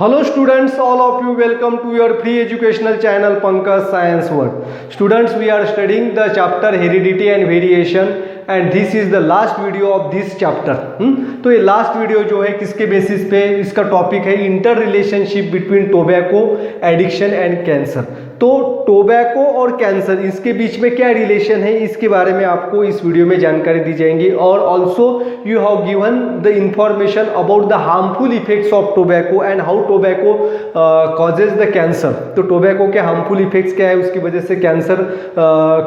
Hello students, all of you welcome to your free educational channel Pankaj Science World. Students, we are studying the chapter Heredity and Variation and this is the last video of this chapter. तो ये last video जो है किसके basis पे, इसका topic है inter relationship between tobacco addiction and cancer. तो tobacco और कैंसर इसके बीच में क्या रिलेशन है, इसके बारे में आपको इस वीडियो में जानकारी दी जाएंगी। और also you have given the information about the harmful effects of tobacco and how tobacco causes the cancer. तो टोबैको के हार्मफुल इफेक्ट्स क्या है, उसकी वजह से कैंसर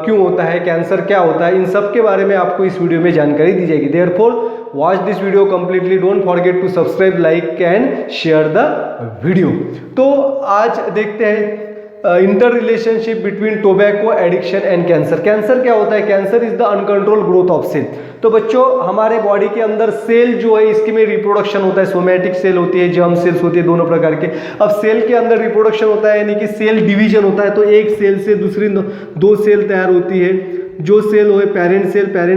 क्यों होता है, कैंसर क्या होता है, इन सब के बारे में आपको इस वीडियो में जानकारी दी जाएगी। Therefore watch this video completely, don't forget to subscribe, like and share the video. तो आज देखते हैं inter relationship between tobacco addiction and cancer. Cancer क्या होता है? Cancer is the uncontrol growth of cell. तो बच्चों, हमारे बॉडी के अंदर सेल जो है इसके में रिप्रोडक्शन होता है, सोमैटिक सेल होती है, जर्म सेल्स होती है, दोनों प्रकार के। अब सेल के अंदर रिप्रोडक्शन होता है यानी कि सेल डिवीजन होता है, तो एक सेल से दूसरी दो सेल तैयार होती है। जो सेल हो पेरेंट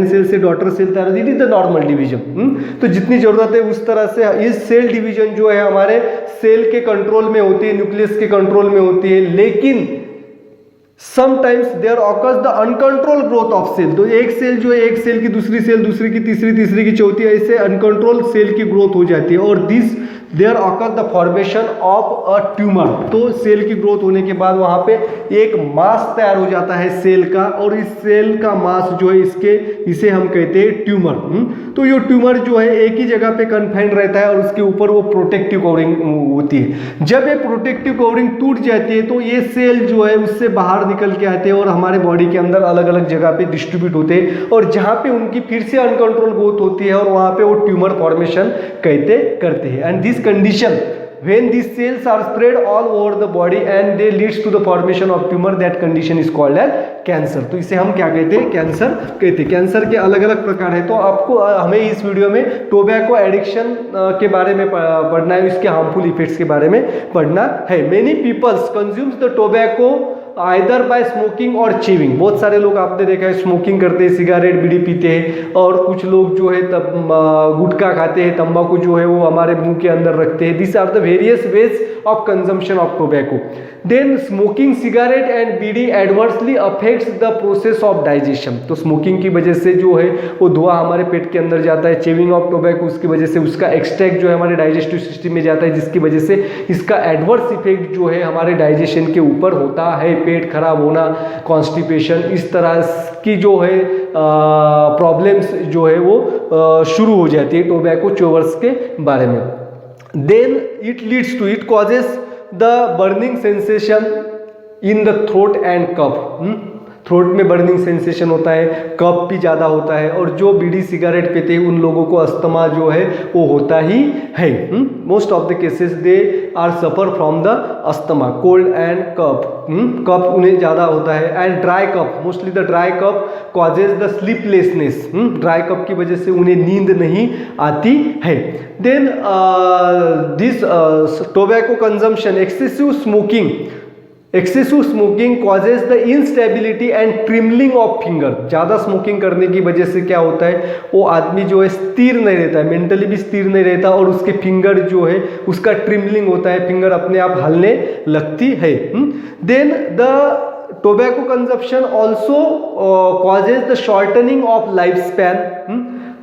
सेल से डॉटर सेल तैयार होती है, it is the normal division. तो जितनी जरूरत है उस तरह से इस सेल डिवीजन जो है हमारे सेल के कंट्रोल में होती है, न्यूक्लियस के कंट्रोल में होती है। लेकिन sometimes there occurs the uncontrol growth of cell. तो एक सेल जो है, एक सेल की दूसरी सेल, दूसरी की तीसरी, तीसरी की चौथी, ऐसे अनकंट्रोल सेल की ग्रोथ हो जाती है। और this there occur the formation of a tumour. तो सेल की ग्रोथ होने के बाद वहां पे एक मास तैयार हो जाता है सेल का, और इस सेल का मास जो है इसे हम कहते हैं ट्यूमर। तो ये ट्यूमर जो है एक ही जगह पे कन्फाइंड रहता है और उसके ऊपर वो प्रोटेक्टिव कवरिंग होती है। जब ये प्रोटेक्टिव कवरिंग टूट जाती है तो ये सेल जो है उससे बाहर निकल के आते हैं और हमारे बॉडी के अंदर अलग अलग जगह पे डिस्ट्रीब्यूट होते हैं, और जहां पे उनकी फिर से अनकंट्रोल ग्रोथ होती है और वहां पे वो ट्यूमर फॉर्मेशन करते हैं। And this condition when these cells are spread all over the body and they leads to the formation of tumor, that condition is called as cancer। तो इसे हम क्या कहते हैं? कैंसर कहते हैं। कैंसर के अलग अलग प्रकार है। तो आपको हमें इस वीडियो में टोबैको एडिक्शन के बारे में पढ़ना है, इसके हार्मफुल इफेक्ट्स के बारे में पढ़ना है। Many peoples consumes the tobacco either by smoking और चेविंग। बहुत सारे लोग आपने देखा है स्मोकिंग करते हैं, सिगरेट बीड़ी पीते हैं, और कुछ लोग जो है गुटखा खाते हैं, तंबाकू जो है वो हमारे मुंह के अंदर रखते हैं। This are the various ways of consumption of tobacco. Then smoking cigarette and bidi adversely affects the process of digestion. तो स्मोकिंग की वजह से जो है वो धुआं हमारे पेट के अंदर जाता है। चेविंग ऑफ टोबैको उसकी वजह से उसका एक्सट्रैक्ट जो है हमारे डाइजेस्टिव सिस्टम में जाता है, जिसकी वजह से इसका एडवर्स इफेक्ट जो है हमारे डाइजेशन के ऊपर होता है। पेट खराब होना, कॉन्स्टिपेशन, इस तरह की जो है प्रॉब्लम्स जो है वो शुरू हो जाती है टोबैको च्यूवर्स के बारे में। Then it causes the burning sensation in the throat and cough. Throat में बर्निंग सेंसेशन होता है, कफ भी ज़्यादा होता है, और जो बीड़ी सिगरेट पीते हैं उन लोगों को अस्थमा जो है वो होता ही है। Most of the cases they are suffer from the asthma, cold and cough. Cough उन्हें ज़्यादा होता है। And dry cough, mostly the dry cough causes the sleeplessness. Dry cough की वजह से उन्हें नींद नहीं आती है। Then this tobacco consumption, excessive smoking causes the instability and trembling of finger. ज़्यादा स्मोकिंग करने की वजह से क्या होता है, वो आदमी जो है स्थिर नहीं रहता है, मेंटली भी स्थिर नहीं रहता, और उसके फिंगर जो है उसका ट्रिमलिंग होता है, फिंगर अपने आप हलने लगती है। Then the tobacco consumption also causes the shortening of life span.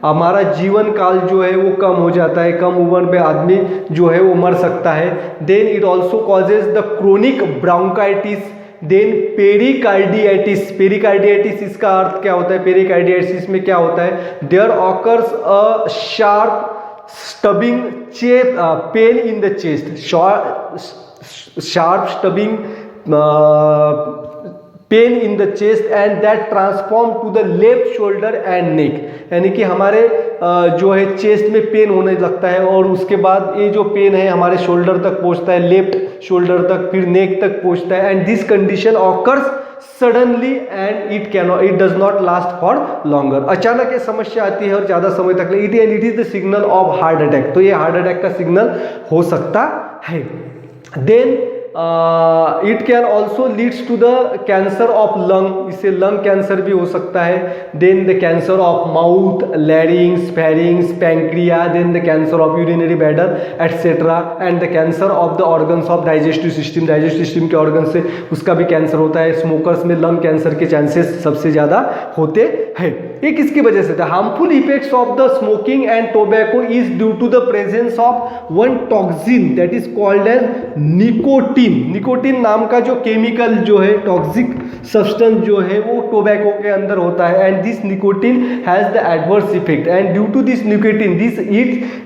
हमारा जीवन काल जो है वो कम हो जाता है, कम उम्र में आदमी जो है वो मर सकता है। Then it also causes the chronic bronchitis, then pericarditis. Pericarditis इसका अर्थ क्या होता है? पेरिकार्डियाइटिस में क्या होता है? There occurs a sharp stabbing pain in the chest, sharp stabbing pain in the chest and that transform to the left shoulder and neck. यानी कि हमारे जो है चेस्ट में पेन होने लगता है, और उसके बाद ये जो पेन है हमारे शोल्डर तक पहुंचता है, लेफ्ट शोल्डर तक, फिर नेक तक पहुंचता है। And this condition occurs suddenly and it does not last for longer. अचानक ये समस्या आती है और ज़्यादा समय तक it is the signal of heart attack. तो ये हार्ट अटैक का सिग्नल हो सकता है। Then it can also leads to the cancer of lung, इससे लंग कैंसर भी हो सकता है। Then the cancer of mouth, larynx, pharynx, pancreas, then the cancer of urinary bladder etcetera, and the cancer of the organs of digestive system, digestive system के organ से उसका भी cancer होता है। स्मोकर्स में लंग कैंसर के chances सबसे ज़्यादा होते हैं। ये किसकी वजह से था? Harmful effects of the smoking and tobacco is due to the presence of one toxin that is called as nicotine. Nicotine नाम का जो केमिकल जो है, टॉक्सिक सब्सटेंस जो है, वो टोबैको के अंदर होता है। And this nicotine has the adverse effect, and due to this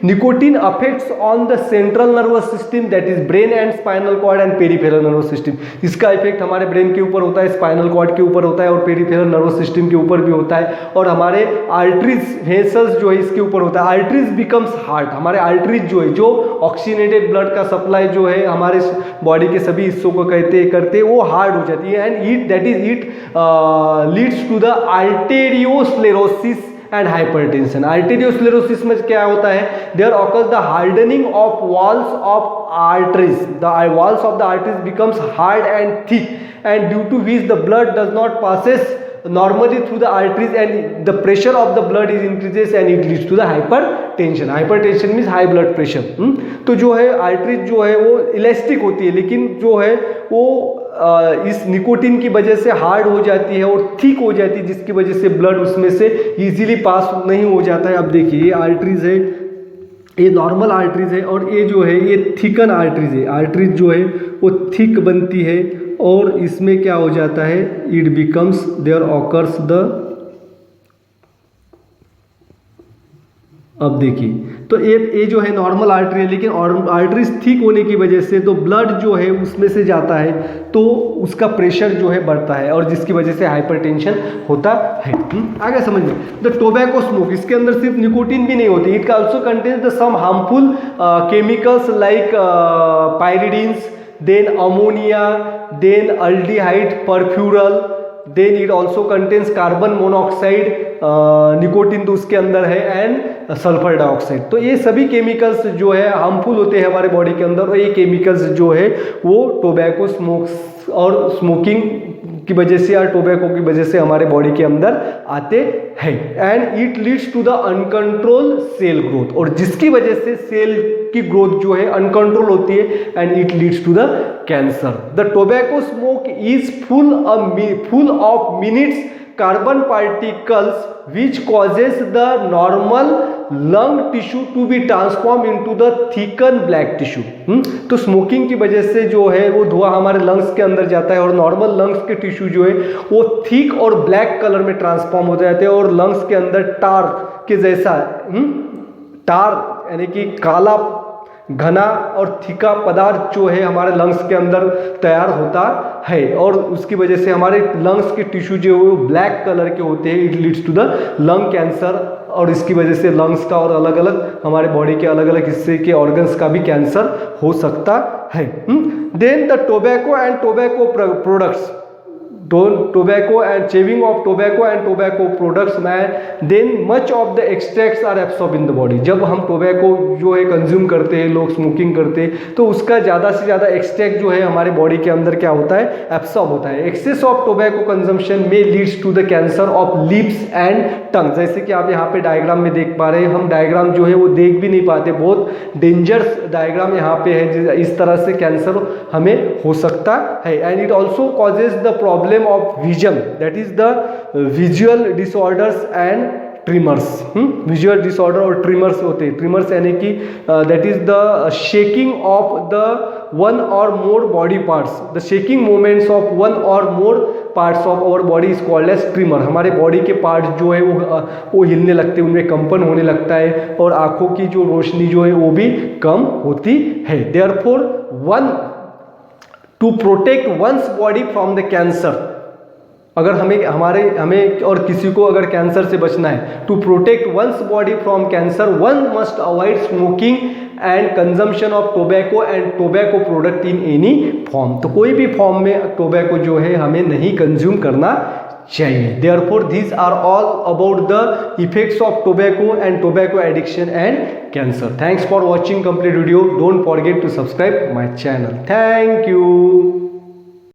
nicotine affects on the central nervous system that is brain and spinal cord and peripheral nervous system. इसका effect हमारे brain के ऊपर होता है, स्पाइनल कॉर्ड के ऊपर होता है और पेरिफेरल नर्वस सिस्टम के ऊपर भी होता है, और हमारे आर्टरीज, वेसल्स जो है इसके ऊपर होता है। आर्टरीज बिकम्स हार्ट, हमारे आर्टरीज जो है, जो ऑक्सीनेटेड ब्लड का सप्लाई जो है हमारे बॉडी के सभी हिस्सों को करते वो हार्ड हो जाती है। And it leads to the arteriosclerosis and hypertension. Arteriosclerosis में क्या होता है? There occurs the hardening of walls of arteries, the walls of the arteries becomes hard and thick, and due to which the blood does not passes normally through the arteries and the pressure of the blood is increases and it leads to the hypertension. Hypertension means high blood pressure. तो जो है arteries जो है वो elastic होती है, लेकिन जो है वो इस निकोटीन की वजह से हार्ड हो जाती है और थिक हो जाती है, जिसकी वजह से ब्लड उसमें से इजीली पास नहीं हो जाता है। अब देखिए ये आर्टरीज है, ये नॉर्मल आर्टरीज है, और ये जो है ये थिकन आर्टरीज है। आर्टरीज जो है वो थिक बनती है और इसमें क्या हो जाता है? It becomes there occurs the, अब देखिए तो ये जो है नॉर्मल आर्टरी है, लेकिन आर्टरीज थिक होने की वजह से तो ब्लड जो है उसमें से जाता है तो उसका प्रेशर जो है बढ़ता है, और जिसकी वजह से हाइपरटेंशन होता है। आगे समझ में, द टोबैको स्मोक, इसके अंदर सिर्फ निकोटीन भी नहीं होती, it also contains the some harmful chemicals like pyridines, then ammonia, then aldehyde perfuril, then it also contains carbon monoxide, nicotine तो उसके अंदर है, एंड सल्फर डाइऑक्साइड। तो ये सभी केमिकल्स जो है हार्मफुल होते हैं हमारे बॉडी के अंदर, और ये केमिकल्स जो है वो टोबैको स्मोक्स और स्मोकिंग की वजह से या टोबैको की वजह से हमारे बॉडी के अंदर आते हैं। And it leads to the uncontrol cell growth, और जिसकी वजह से सेल की ग्रोथ जो है अनकंट्रोल होती है, and it leads to the cancer. The tobacco smoke is full of minutes carbon particles which causes the normal lung tissue to be transformed into the thickened black tissue। तो smoking की वजह से जो है वो धुआं हमारे लंग्स के अंदर जाता है, और नॉर्मल लंग्स के टिश्यू जो है वो थिक और ब्लैक कलर में ट्रांसफॉर्म हो जाते हैं, और लंग्स के अंदर टार के जैसा टार यानी कि काला घना और थिका पदार्थ जो है हमारे लंग्स के अंदर तैयार होता है, और उसकी वजह से हमारे लंग्स के टिश्यू जो है वो ब्लैक कलर के होते हैं। It leads to the lung cancer, और इसकी वजह से लंग्स का और अलग अलग हमारे बॉडी के अलग अलग हिस्से के ऑर्गन्स का भी कैंसर हो सकता है। Then the tobacco and tobacco products, tobacco and chewing of tobacco and tobacco products में then much of the extracts are absorbed in the body। जब हम टोबैको जो है कंज्यूम करते हैं, लोग स्मोकिंग करते हैं, तो उसका ज़्यादा से ज़्यादा एक्सट्रैक्ट जो है हमारे बॉडी के अंदर क्या होता है? एब्सॉर्ब होता है। एक्सेस ऑफ टोबैको कंजम्पशन में leads to the cancer of lips and tongue. जैसे कि आप यहाँ पे डायग्राम में देख पा रहे हैं, हम डायग्राम जो है वो देख भी नहीं पाते, बहुत डेंजरस डायग्राम यहाँ पे है, इस तरह से कैंसर हमें हो सकता है। And it also causes the problem of vision, that is the visual disorders and tremors. Visual disorder और ट्रिमर्स होते हैं। ट्रिमर्स यानी कि that is the shaking of the one or more body parts, the shaking movements of one or more parts of our body is called as tremor. हमारे body के parts जो है वो हिलने लगते हैं, उनमें कंपन होने लगता है, और आंखों की जो रोशनी जो है वो भी कम होती है। Therefore one to protect one's body from the cancer, अगर हमें और किसी को अगर कैंसर से बचना है, to protect one's body from cancer one must avoid smoking and consumption of tobacco and tobacco product in any form. तो कोई भी फॉर्म में टोबैको जो है हमें नहीं कंज्यूम करना चाहिए। Therefore, these are all about the effects of tobacco and tobacco addiction and cancer. Thanks for watching complete video. Don't forget to subscribe my channel. Thank you.